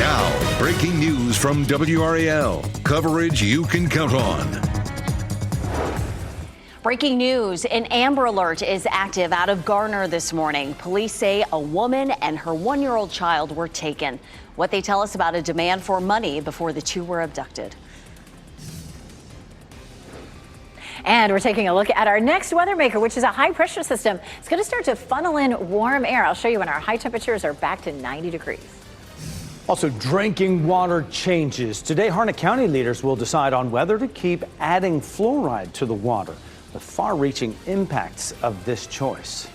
Now, breaking news from WRAL. Coverage you can count on. Breaking news, an Amber Alert is active out of Garner this morning. Police say a woman and her one-year-old child were taken. What they tell us about a demand for money before the two were abducted. And we're taking a look at our next weather maker, which is a high pressure system. It's going to start to funnel in warm air. I'll show you when our high temperatures are back to 90 degrees. Also, drinking water changes. Today, Harnett County leaders will decide on whether to keep adding fluoride to the water. The far-reaching impacts of this choice.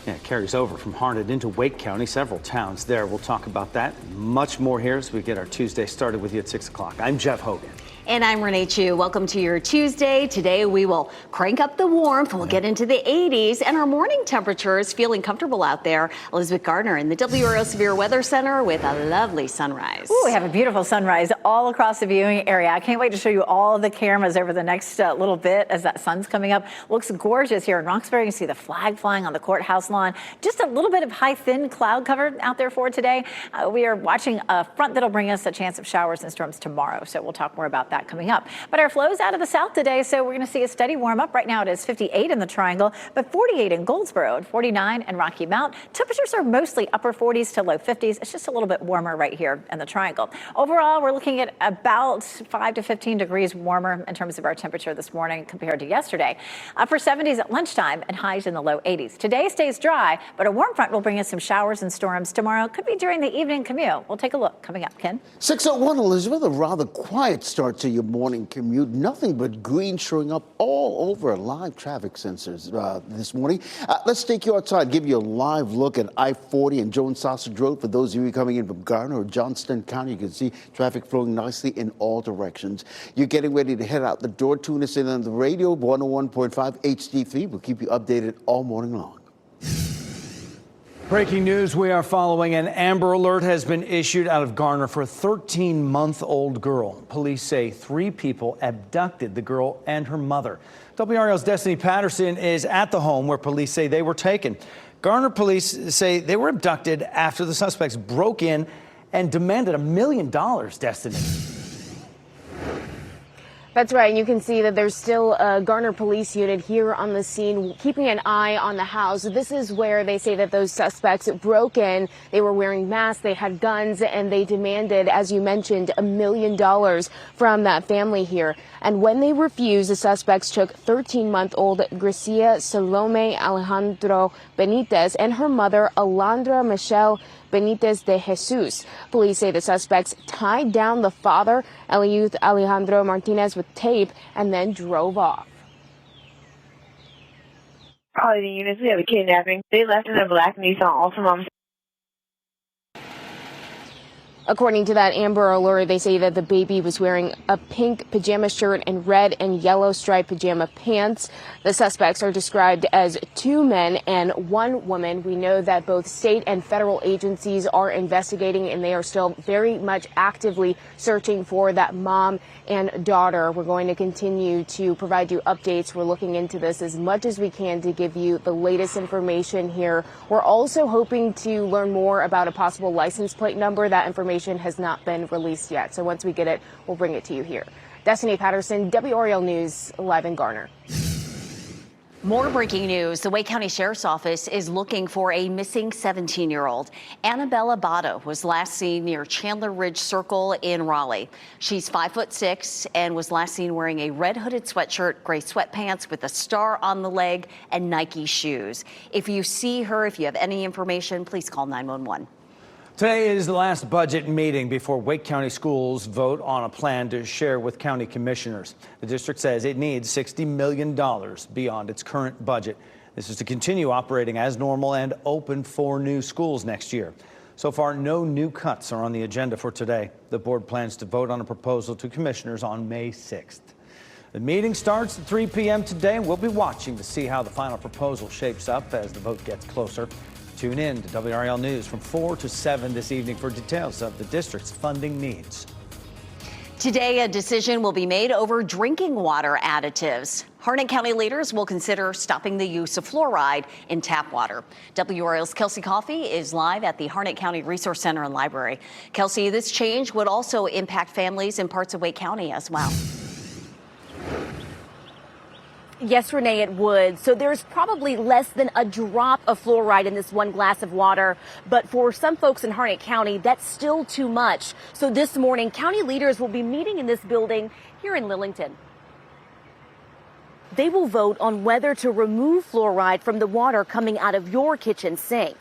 Yeah, it carries over from Harnett into Wake County, several towns there. We'll talk about that and much more here as we get our Tuesday started with you at 6 o'clock. I'm Jeff Hogan. And I'm Renee Chu. Welcome to your Tuesday. Today we will crank up the warmth. We'll get into the 80s and our morning temperatures feeling comfortable out there. Elizabeth Gardner in the WRAL Severe Weather Center with a lovely sunrise. Ooh, we have a beautiful sunrise all across the viewing area. I can't wait to show you all of the cameras over the next little bit as that sun's coming up. Looks gorgeous here in Roxbury. You can see the flag flying on the courthouse lawn. Just a little bit of high, thin cloud cover out there for today. We are watching a front that'll bring us a chance of showers and storms tomorrow. So we'll talk more about that coming up. But our flow's out of the south today, so we're going to see a steady warm up. Right now it is 58 in the Triangle, but 48 in Goldsboro and 49 in Rocky Mount. Temperatures are mostly upper 40s to low 50s. It's just a little bit warmer right here in the Triangle. Overall, we're looking at about 5 to 15 degrees warmer in terms of our temperature this morning compared to yesterday. Upper 70s at lunchtime and highs in the low 80s. Today stays dry, but a warm front will bring us some showers and storms tomorrow. Could be during the evening commute. We'll take a look coming up. Ken? 6:01, Elizabeth. A rather quiet start to your morning commute. Nothing but green showing up all over live traffic sensors this morning. Let's take you outside, give you a live look at I-40 and Jones Sausage Road. For those of you coming in from Garner or Johnston County, you can see traffic flowing nicely in all directions. You're getting ready to head out the door. Tune us in on the radio, 101.5 HD3. We'll keep you updated all morning long. Breaking news, we are following an Amber Alert has been issued out of Garner for a 13-month-old girl. Police say 3 people abducted the girl and her mother. WRAL's Destiny Patterson is at the home where police say they were taken. Garner police say they were abducted after the suspects broke in and demanded $1 million, Destiny. That's right. And you can see that there's still a Garner police unit here on the scene, keeping an eye on the house. This is where they say that those suspects broke in. They were wearing masks, they had guns, and they demanded, as you mentioned, $1 million from that family here. And when they refused, the suspects took 13-month-old Gracia Salome Alejandro Benitez and her mother, Alondra Michelle Benitez de Jesus. Police say the suspects tied down the father, Eliud Alejandro Martinez, with tape and then drove off. Calling the units, we have a kidnapping. They left in a black Nissan Altima. According to that Amber Alert, they say that the baby was wearing a pink pajama shirt and red and yellow striped pajama pants. The suspects are described as 2 men and 1 woman. We know that both state and federal agencies are investigating, and they are still very much actively searching for that mom and daughter. We're going to continue to provide you updates. We're looking into this as much as we can to give you the latest information here. We're also hoping to learn more about a possible license plate number. That information has not been released yet. So once we get it, we'll bring it to you here. Destiny Patterson, WRAL News, live in Garner. More breaking news. The Wake County Sheriff's Office is looking for a missing 17-year-old. Annabella Botto was last seen near Chandler Ridge Circle in Raleigh. She's 5'6" and was last seen wearing a red hooded sweatshirt, gray sweatpants with a star on the leg, and Nike shoes. If you see her, if you have any information, please call 911. Today is the last budget meeting before Wake County schools vote on a plan to share with county commissioners. The district says it needs $60 million beyond its current budget. This is to continue operating as normal and open 4 new schools next year. So far, no new cuts are on the agenda for today. The board plans to vote on a proposal to commissioners on May 6th. The meeting starts at 3 p.m. today. We'll be watching to see how the final proposal shapes up as the vote gets closer. Tune in to WRAL News from 4 to 7 this evening for details of the district's funding needs. Today, a decision will be made over drinking water additives. Harnett County leaders will consider stopping the use of fluoride in tap water. WRAL's Kelsey Coffey is live at the Harnett County Resource Center and Library. Kelsey, this change would also impact families in parts of Wake County as well. Yes, Renee, it would. So there's probably less than a drop of fluoride in this one glass of water. But for some folks in Harnett County, that's still too much. So this morning, county leaders will be meeting in this building here in Lillington. They will vote on whether to remove fluoride from the water coming out of your kitchen sink.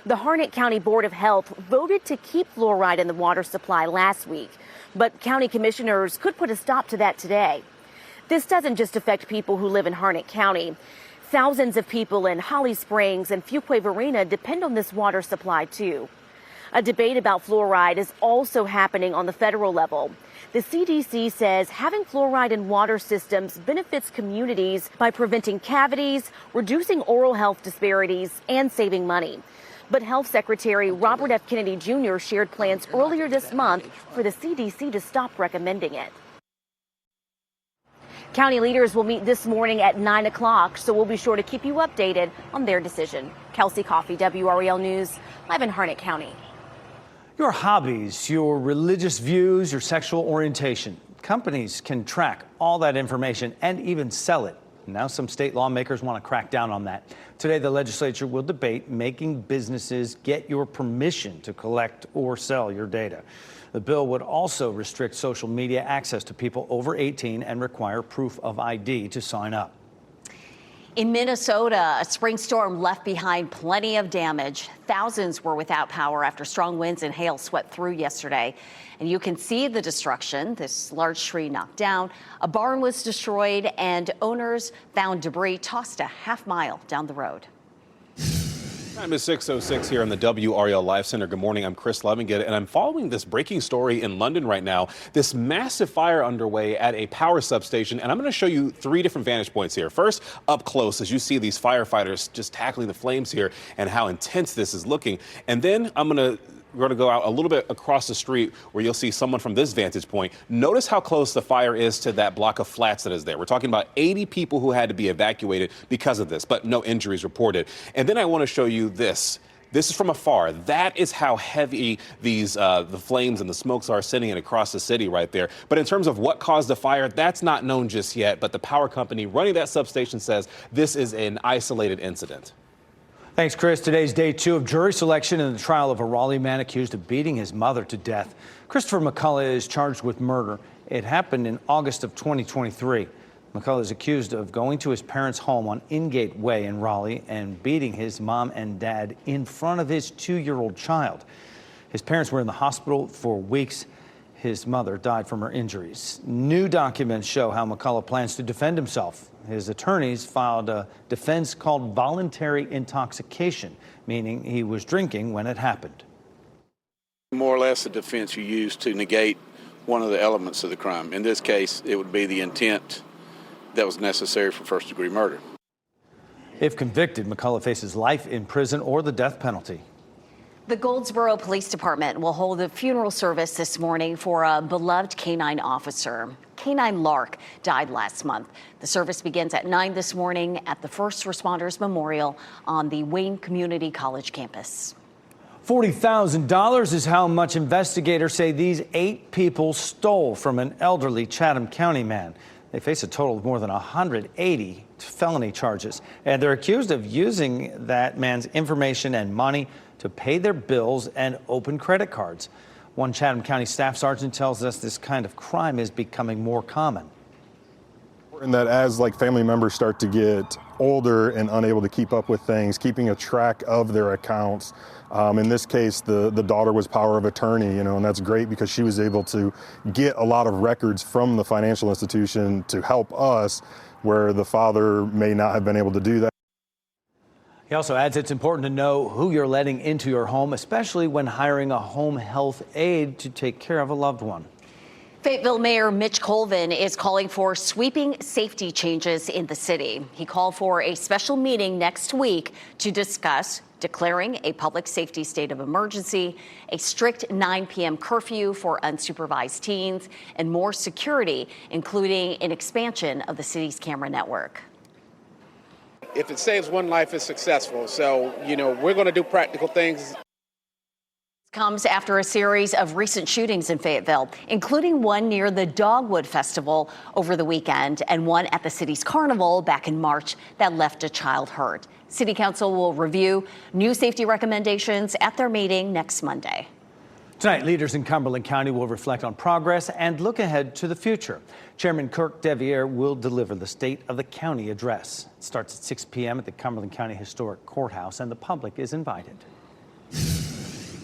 The Harnett County Board of Health voted to keep fluoride in the water supply last week, but county commissioners could put a stop to that today. This doesn't just affect people who live in Harnett County. Thousands of people in Holly Springs and Fuquay-Varina depend on this water supply too. A debate about fluoride is also happening on the federal level. The CDC says having fluoride in water systems benefits communities by preventing cavities, reducing oral health disparities, and saving money. But Health Secretary Robert F. Kennedy Jr. shared plans earlier this month for the CDC to stop recommending it. County leaders will meet this morning at 9 o'clock, so we'll be sure to keep you updated on their decision. Kelsey Coffey, WRAL News, live in Harnett County. Your hobbies, your religious views, your sexual orientation. Companies can track all that information and even sell it. Now some state lawmakers want to crack down on that. Today, the legislature will debate making businesses get your permission to collect or sell your data. The bill would also restrict social media access to people over 18 and require proof of ID to sign up. In Minnesota, a spring storm left behind plenty of damage. Thousands were without power after strong winds and hail swept through yesterday. And you can see the destruction. This large tree knocked down, a barn was destroyed, and owners found debris tossed a half-mile down the road. Time is 6:06 here on the WRAL Live Center. Good morning. I'm Chris Levinget, and I'm following this breaking story in London right now. This massive fire underway at a power substation, and I'm going to show you 3 different vantage points here. First, up close, as you see these firefighters just tackling the flames here and how intense this is looking. And then we're going to go out a little bit across the street where you'll see someone from this vantage point. Notice how close the fire is to that block of flats that is there. We're talking about 80 people who had to be evacuated because of this, but no injuries reported. And then I want to show you this. This is from afar. That is how heavy these the flames and the smokes are sending it across the city right there. But in terms of what caused the fire, that's not known just yet. But the power company running that substation says this is an isolated incident. Thanks, Chris. Today's day 2 of jury selection in the trial of a Raleigh man accused of beating his mother to death. Christopher McCullough is charged with murder. It happened in August of 2023. McCullough is accused of going to his parents' home on Ingate Way in Raleigh and beating his mom and dad in front of his 2-year-old child. His parents were in the hospital for weeks. His mother died from her injuries. New documents show how McCullough plans to defend himself. His attorneys filed a defense called voluntary intoxication, meaning he was drinking when it happened. More or less the defense you use to negate one of the elements of the crime. In this case, it would be the intent that was necessary for first-degree murder. If convicted, McCullough faces life in prison or the death penalty. The Goldsboro Police Department will hold a funeral service this morning for a beloved K-9 officer. K-9 Lark died last month. The service begins at 9 this morning at the First Responders Memorial on the Wayne Community College campus. $40,000 is how much investigators say these 8 people stole from an elderly Chatham County man. They face a total of more than 180 felony charges, and they're accused of using that man's information and money to pay their bills and open credit cards. One Chatham County staff sergeant tells us this kind of crime is becoming more common. And that as family members start to get older and unable to keep up with things, keeping a track of their accounts. In this case, the daughter was power of attorney, and that's great because she was able to get a lot of records from the financial institution to help us where the father may not have been able to do that. He also adds it's important to know who you're letting into your home, especially when hiring a home health aide to take care of a loved one. Fayetteville Mayor Mitch Colvin is calling for sweeping safety changes in the city. He called for a special meeting next week to discuss declaring a public safety state of emergency, a strict 9 p.m. curfew for unsupervised teens, and more security, including an expansion of the city's camera network. If it saves one life, it's successful. So, we're going to do practical things. Comes after a series of recent shootings in Fayetteville, including one near the Dogwood Festival over the weekend and one at the city's carnival back in March that left a child hurt. City Council will review new safety recommendations at their meeting next Monday. Tonight, leaders in Cumberland County will reflect on progress and look ahead to the future. Chairman Kirk Deviere will deliver the State of the County address. It starts at 6 p.m. at the Cumberland County Historic Courthouse, and the public is invited.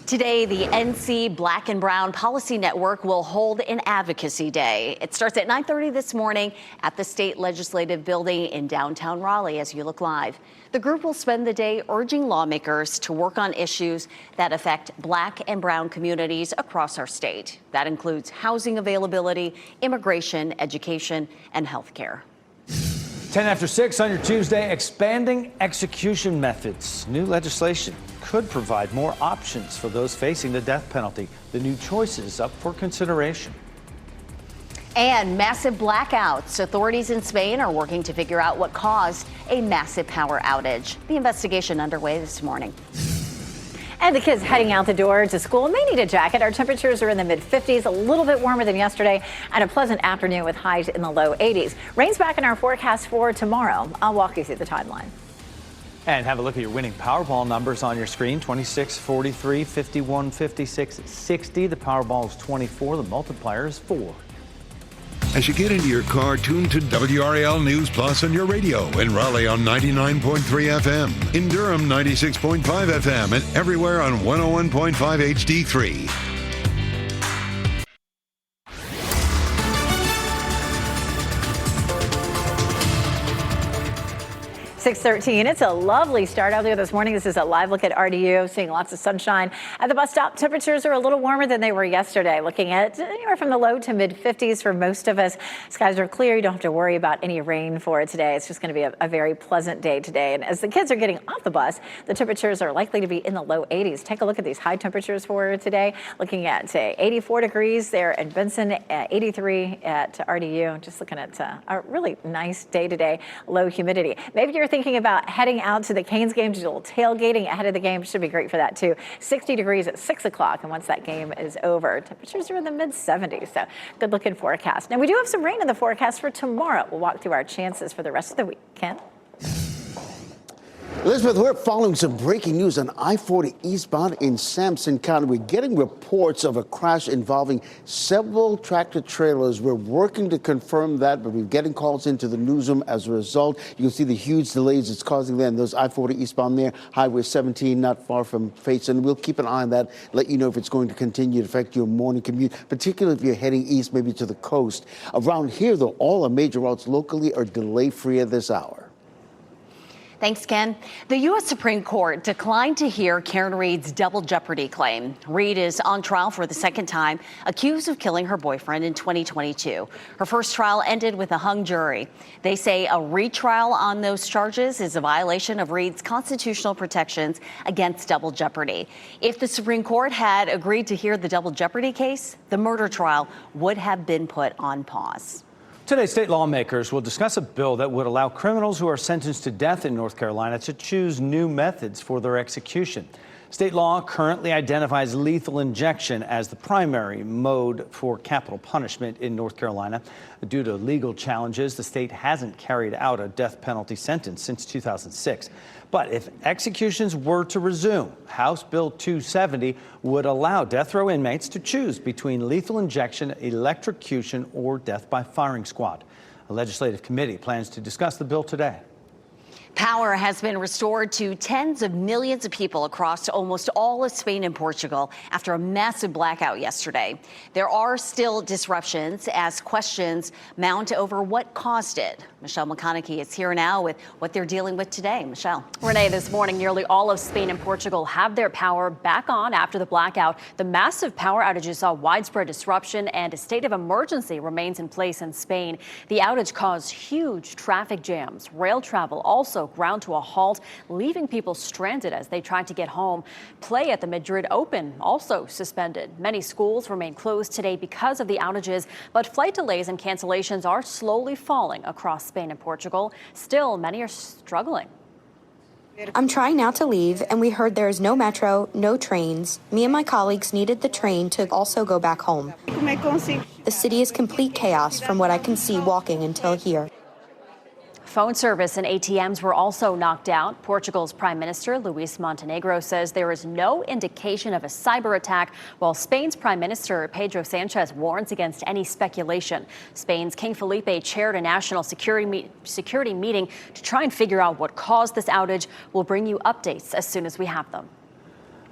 Today, the NC Black and Brown Policy Network will hold an advocacy day. It starts at 9:30 this morning at the State Legislative Building in downtown Raleigh as you look live. The group will spend the day urging lawmakers to work on issues that affect Black and Brown communities across our state. That includes housing availability, immigration, education, and health care. 10 after 6 on your Tuesday, expanding execution methods. New legislation could provide more options for those facing the death penalty. The new choices up for consideration. And massive blackouts. Authorities in Spain are working to figure out what caused a massive power outage. The investigation underway this morning. And the kids heading out the door to school may need a jacket. Our temperatures are in the mid-50s, a little bit warmer than yesterday, and a pleasant afternoon with highs in the low 80s. Rain's back in our forecast for tomorrow. I'll walk you through the timeline. And have a look at your winning Powerball numbers on your screen. 26, 43, 51, 56, 60. The Powerball is 24. The multiplier is 4. As you get into your car, tune to WRAL News Plus on your radio. In Raleigh on 99.3 FM. In Durham, 96.5 FM. And everywhere on 101.5 HD3. 6:13. It's a lovely start out there this morning. This is a live look at RDU, seeing lots of sunshine. At the bus stop, temperatures are a little warmer than they were yesterday, looking at anywhere from the low to mid-50s for most of us. Skies are clear. You don't have to worry about any rain for it today. It's just going to be a very pleasant day today. And as the kids are getting off the bus, the temperatures are likely to be in the low 80s. Take a look at these high temperatures for today. Looking at 84 degrees there in Benson, 83 at RDU. Just looking at a really nice day today. Low humidity. Maybe you're thinking about heading out to the Canes game to do a little tailgating ahead of the game. Should be great for that too. 60 degrees at 6 o'clock, and once that game is over, temperatures are in the mid-70s. So good looking forecast. Now we do have some rain in the forecast for tomorrow. We'll walk through our chances for the rest of the week. Ken? Elizabeth, we're following some breaking news on I-40 eastbound in Sampson County. We're getting reports of a crash involving several tractor trailers. We're working to confirm that, but we're getting calls into the newsroom as a result. You can see the huge delays it's causing there. And those I-40 eastbound there, Highway 17, not far from Fayetteville. We'll keep an eye on that, let you know if it's going to continue to affect your morning commute, particularly if you're heading east, maybe to the coast. Around here, though, all our major routes locally are delay-free at this hour. Thanks, Ken. The U.S. Supreme Court declined to hear Karen Read's double jeopardy claim. Read is on trial for the second time, accused of killing her boyfriend in 2022. Her first trial ended with a hung jury. They say a retrial on those charges is a violation of Read's constitutional protections against double jeopardy. If the Supreme Court had agreed to hear the double jeopardy case, the murder trial would have been put on pause. Today, state lawmakers will discuss a bill that would allow criminals who are sentenced to death in North Carolina to choose new methods for their execution. State law currently identifies lethal injection as the primary mode for capital punishment in North Carolina. Due to legal challenges, the state hasn't carried out a death penalty sentence since 2006. But if executions were to resume, House Bill 270 would allow death row inmates to choose between lethal injection, electrocution, or death by firing squad. A legislative committee plans to discuss the bill today. Power has been restored to tens of millions of people across almost all of Spain and Portugal after a massive blackout yesterday. There are still disruptions as questions mount over what caused it. Michelle McConaughey is here now with what they're dealing with today. Michelle. Renee, this morning, nearly all of Spain and Portugal have their power back on after the blackout. The massive power outages saw widespread disruption, and a state of emergency remains in place in Spain. The outage caused huge traffic jams. Rail travel also ground to a halt, leaving people stranded as they tried to get home. Play at the Madrid Open also suspended. Many schools remain closed today because of the outages, but flight delays and cancellations are slowly falling across Spain and Portugal. Still, many are struggling. I'm trying now to leave, and we heard there is no metro, no trains. Me and my colleagues needed the train to also go back home. The city is complete chaos from what I can see walking until here. Phone service and ATMs were also knocked out. Portugal's Prime Minister Luis Montenegro says there is no indication of a cyber attack, while Spain's Prime Minister Pedro Sanchez warns against any speculation. Spain's King Felipe chaired a national security meeting to try and figure out what caused this outage. We'll bring you updates as soon as we have them.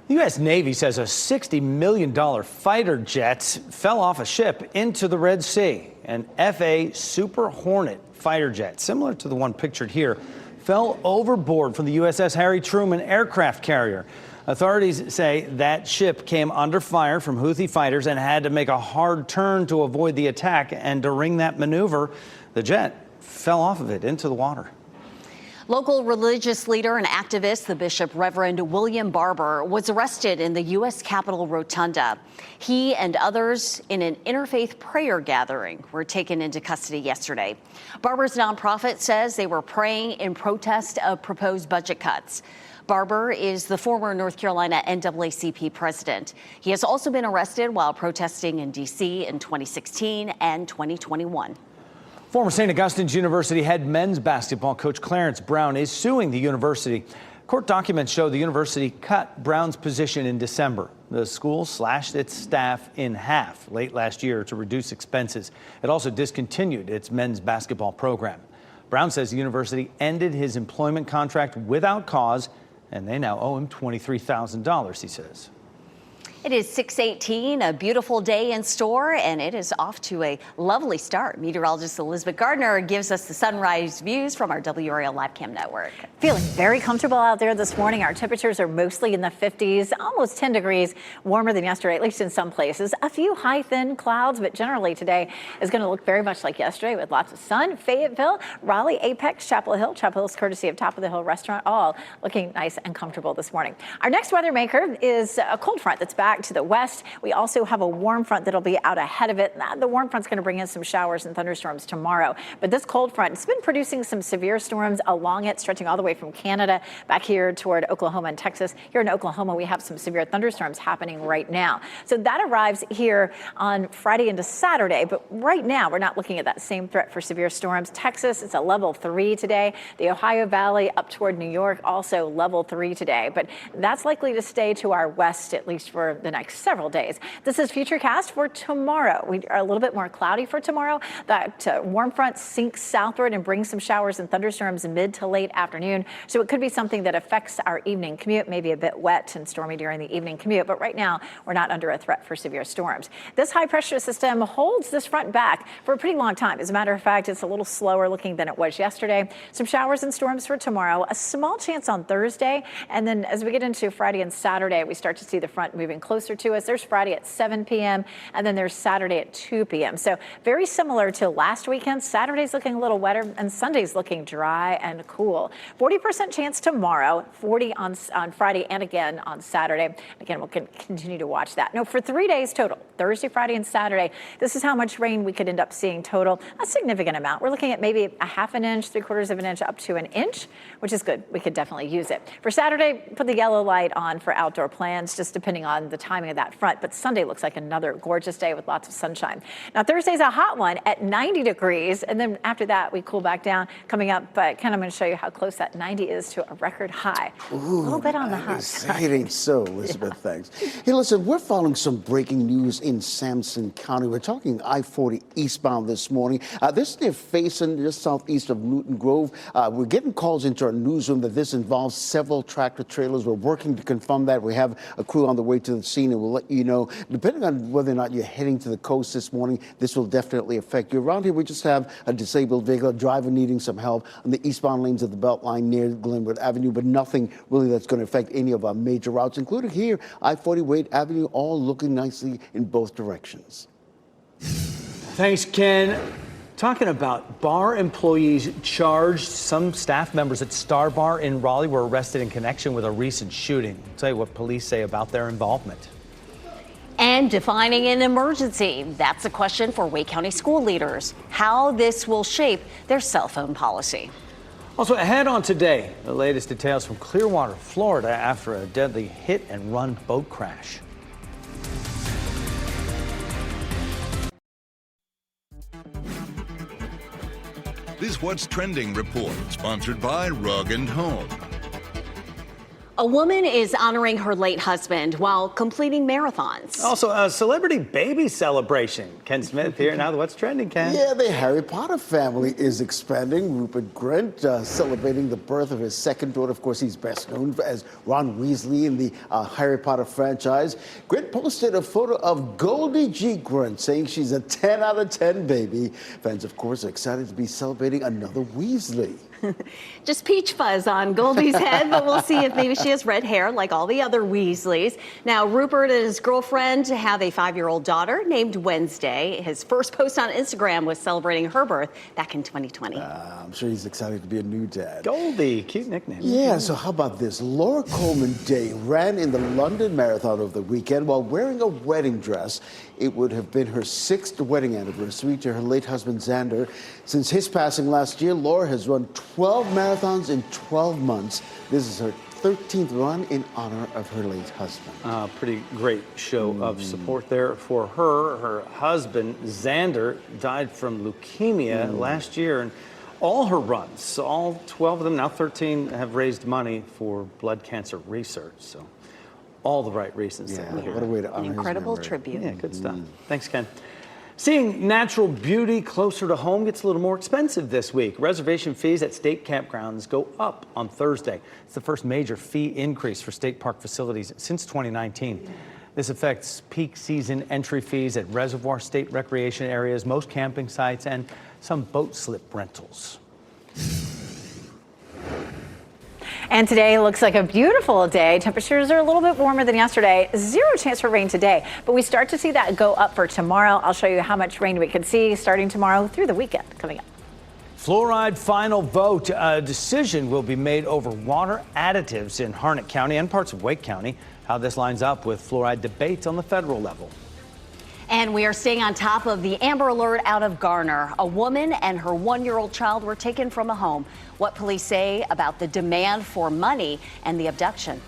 The U.S. Navy says a $60 million fighter jet fell off a ship into the Red Sea. An FA Super Hornet fighter jet, similar to the one pictured here, fell overboard from the USS Harry Truman aircraft carrier. Authorities say that ship came under fire from Houthi fighters and had to make a hard turn to avoid the attack. And during that maneuver, the jet fell off of it into the water. Local religious leader and activist, the Bishop Reverend William Barber, was arrested in the U.S. Capitol Rotunda. He and others in an interfaith prayer gathering were taken into custody yesterday. Barber's nonprofit says they were praying in protest of proposed budget cuts. Barber is the former North Carolina NAACP president. He has also been arrested while protesting in D.C. in 2016 and 2021. Former St. Augustine's University head men's basketball coach Clarence Brown is suing the university. Court documents show the university cut Brown's position in December. The school slashed its staff in half late last year to reduce expenses. It also discontinued its men's basketball program. Brown says the university ended his employment contract without cause, and they now owe him $23,000, he says. It is 6:18, a beautiful day in store, and it is off to a lovely start. Meteorologist Elizabeth Gardner gives us the sunrise views from our WRAL Live Cam network. Feeling very comfortable out there this morning. Our temperatures are mostly in the 50s, almost 10 degrees warmer than yesterday, at least in some places. A few high, thin clouds, but generally today is going to look very much like yesterday with lots of sun. Fayetteville, Raleigh, Apex, Chapel Hill. Chapel Hill's courtesy of Top of the Hill Restaurant, all looking nice and comfortable this morning. Our next weather maker is a cold front that's back to the west. We also have a warm front that'll be out ahead of it. The warm front's going to bring in some showers and thunderstorms tomorrow. But this cold front, it's been producing some severe storms along it, stretching all the way from Canada back here toward Oklahoma and Texas. Here in Oklahoma, we have some severe thunderstorms happening right now. So that arrives here on Friday into Saturday. But right now, we're not looking at that same threat for severe storms. Texas, it's a level 3 today. The Ohio Valley up toward New York, also level 3 today. But that's likely to stay to our west, at least for the next several days. This is Futurecast for tomorrow. We are a little bit more cloudy for tomorrow. That warm front sinks southward and brings some showers and thunderstorms mid to late afternoon. So it could be something that affects our evening commute, maybe a bit wet and stormy during the evening commute. But right now, we're not under a threat for severe storms. This high pressure system holds this front back for a pretty long time. As a matter of fact, it's a little slower looking than it was yesterday. Some showers and storms for tomorrow, a small chance on Thursday. And then as we get into Friday and Saturday, we start to see the front moving closer to us. There's Friday at 7 p.m. and then there's Saturday at 2 p.m. So very similar to last weekend. Saturday's looking a little wetter and Sunday's looking dry and cool. 40% chance tomorrow, 40 on Friday and again on Saturday. Again, we'll continue to watch that. No, for 3 days total, Thursday, Friday, and Saturday, this is how much rain we could end up seeing total. A significant amount. We're looking at maybe a half an inch, 3/4 of an inch, up to an inch, which is good. We could definitely use it. For Saturday, put the yellow light on for outdoor plans, just depending on the timing of that front. But Sunday looks like another gorgeous day with lots of sunshine. Now, Thursday's a hot one at 90 degrees. And then after that, we cool back down. Coming up, Ken, I'm going to show you how close that 90 is to a record high. Ooh, a little bit on the hot side. It ain't so, Elizabeth. Thanks. Hey, listen, we're following some breaking news in Sampson County. We're talking I-40 eastbound this morning. This is near Faison, just southeast of Newton Grove. We're getting calls into our newsroom that this involves several tractor trailers. We're working to confirm that. We have a crew on the way to the scene, and we'll let you know. Depending on whether or not you're heading to the coast this morning, this will definitely affect you. Around here, we just have a disabled vehicle, a driver needing some help on the eastbound lanes of the Beltline near Glenwood Avenue, but nothing really that's going to affect any of our major routes, including here, I-40 Wade Avenue, all looking nicely in both directions. Thanks, Ken. Talking about bar employees charged, some staff members at Star Bar in Raleigh were arrested in connection with a recent shooting. I'll tell you what police say about their involvement. And defining an emergency. That's a question for Wake County school leaders. How this will shape their cell phone policy. Also ahead on today, the latest details from Clearwater, Florida after a deadly hit-and-run boat crash. This What's Trending report, sponsored by Rug & Home. A woman is honoring her late husband while completing marathons. Also, a celebrity baby celebration. Ken Smith here. Now, what's trending, Ken? Yeah, the Harry Potter family is expanding. Rupert Grint celebrating the birth of his second daughter. Of course, he's best known as Ron Weasley in the Harry Potter franchise. Grint posted a photo of Goldie G. Grint, saying she's a 10 out of 10 baby. Fans, of course, are excited to be celebrating another Weasley. Just peach fuzz on Goldie's head, but we'll see if maybe she has red hair like all the other Weasleys. Now, Rupert and his girlfriend have a 5-year-old daughter named Wednesday. His first post on Instagram was celebrating her birth back in 2020. I'm sure he's excited to be a new dad. Goldie, cute nickname. Yeah, so how about this? Laura Coleman Day ran in the London Marathon over the weekend while wearing a wedding dress. It would have been her 6th wedding anniversary to her late husband, Xander. Since his passing last year, Laura has run 12 marathons in 12 months. This is her 13th run in honor of her late husband. Pretty great show of support there for her. Her husband, Xander, died from leukemia last year. And all her runs, all 12 of them, now 13, have raised money for blood cancer research. So all the right reasons. Yeah, what a way to honor An incredible his memory. tribute. Yeah, good stuff. Thanks, Ken. Seeing natural beauty closer to home gets a little more expensive this week. Reservation fees at state campgrounds go up on Thursday. It's the first major fee increase for state park facilities since 2019. This affects peak season entry fees at reservoir state recreation areas, most camping sites, and some boat slip rentals. And today looks like a beautiful day. Temperatures are a little bit warmer than yesterday. 0 chance for rain today, but we start to see that go up for tomorrow. I'll show you how much rain we could see starting tomorrow through the weekend coming up. Fluoride final vote. A decision will be made over water additives in Harnett County and parts of Wake County. How this lines up with fluoride debates on the federal level. And we are staying on top of the Amber Alert out of Garner. A woman and her 1-year-old child were taken from a home. What police say about the demand for money and the abduction.